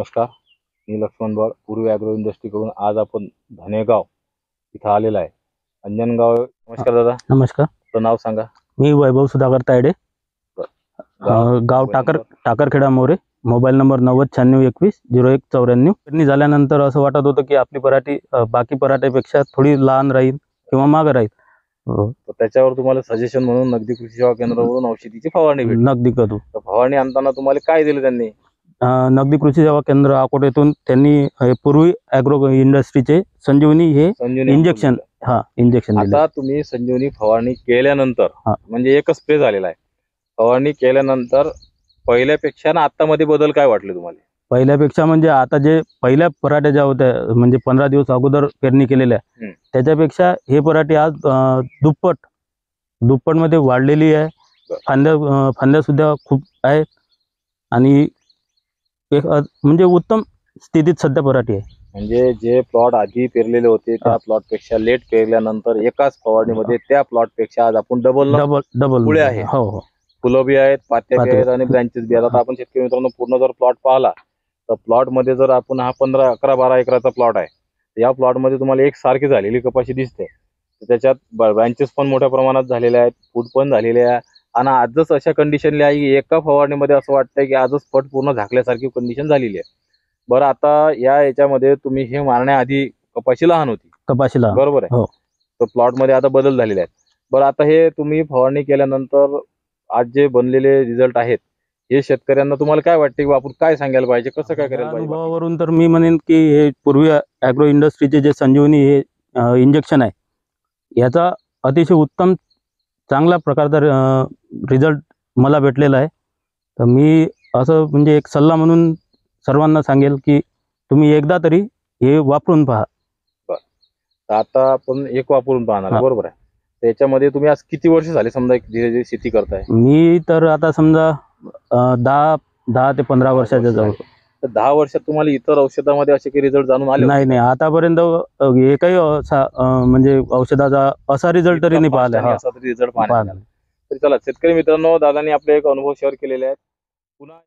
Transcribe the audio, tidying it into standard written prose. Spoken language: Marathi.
नमस्कार, मी लक्ष्मण बळ, पूर्वी ॲग्रो इंडस्ट्रीकडून आज आपण धनेगाव इथं आलेला आहे. अंजनगाव. नमस्कार दादा. नमस्कार. तर नाव सांगा. मी वैभव सुधाकर तायडे, गाव टाकरखेडा मोरे. Mobile number 9096210194. पेरणी झाल्यानंतर असं वाटत होतं की आपली पराठी बाकी पराठ्यापेक्षा थोडी लहान राहील किंवा मागे राहील. तर त्याच्यावर तुम्हाला सजेशन म्हणून नगदी कृषी सेवा केंद्रावरून औषधीची फवारणी भेटली. नगदी करू. तर फवारणी आणताना तुम्हाला काय दिलं त्यांनी? नगदी कृषी सेवा केंद्र अकोटेतून त्यांनी पूर्वी ॲग्रो इंडस्ट्रीचे संजीवनी हे इंजेक्शन इंजेक्शन दिले. आता तुम्ही संजीवनी फवारणी केल्यानंतर म्हणजे एकच स्प्रे झालेला आहे. फवारणी केल्यानंतर पहिल्यापेक्षा ना आतामध्ये बदल काय वाटले तुम्हाला? पहिल्यापेक्षा म्हणजे आता जे पहिल्या पराठ्या ज्या होत्या म्हणजे 15 दिवस अगोदर पेरणी केलेल्या त्याच्यापेक्षा हे पराठी आज दुप्पट मध्ये वाढलेली आहे. फांद्या सुद्धा खूप आहेत आणि एक म्हणजे उत्तम स्थितीत सध्या पराठी आहे. म्हणजे जे प्लॉट आधी पेरलेले होते त्या प्लॉट पेक्षा लेट पेरल्यानंतर एकाच फवारणीमध्ये त्या प्लॉट पेक्षा आज आपण डबल मुळे आहे. हो हो, फुलं बी आहेत, पात्या बी आहेत आणि ब्रँचेस बी आहेत. आता आपण शेतकरी मित्रांनो पूर्ण जर प्लॉट पाहिला तर प्लॉट मध्ये जर आपण हा 15, 11, 12 एकराचा प्लॉट आहे, या प्लॉट मध्ये तुम्हाला एक सारखी झालेली कपाशी दिसते. त्याच्यात ब्रँचेस पण मोठ्या प्रमाणात झालेल्या आहेत, फूट पण झालेले आहे आणि आजच अशा कंडिशनला आहे की एका फवारणीमध्ये असं वाटतंय की आजच फट पूर्ण झाकल्यासारखी कंडिशन झालेली आहे. बरं, आता याच्यामध्ये तुम्ही हे मारण्याआधी कपाशी लहान होती, बरोबर आहे? तर प्लॉट मध्ये आता बदल झालेले आहेत. बरं, आता हे तुम्ही फवारणी केल्यानंतर आज जे बनलेले रिझल्ट आहेत हे शेतकऱ्यांना तुम्हाला काय वाटते की आपण काय सांगायला पाहिजे, कसं काय करायला पाहिजे? अनुभवावरून तर मी म्हणेन की हे पूर्वी ॲग्रो इंडस्ट्रीचे जे संजीवनी हे इंजेक्शन आहे याचा अतिशय उत्तम चांगल्या प्रकारचा रिझल्ट मला भेटलेला आहे. तर मी असं म्हणजे एक सल्ला म्हणून सर्वांना सांगेल की तुम्ही एकदा तरी हे वापरून पहा. आता आपण एक वापरून पाहणार, बरोबर आहे? त्याच्यामध्ये तुम्ही आज किती वर्ष झाले समजा धीरे धीरे शेती करताय? मी तर आता समजा 10 ते 15 वर्षाच्या जवळ. तर 10 वर्षात तुम्हाला इतर औषधामध्ये असे काही रिझल्ट जाणून आले? नाही, आतापर्यंत एकही म्हणजे औषधाचा असा रिझल्ट तरी नाही पाहिला. असा रिझल्ट पाहिला. तर चला शेतकरी मित्रांनो, दादांनी आपले एक अनुभव शेअर केलेले आहेत. पुन्हा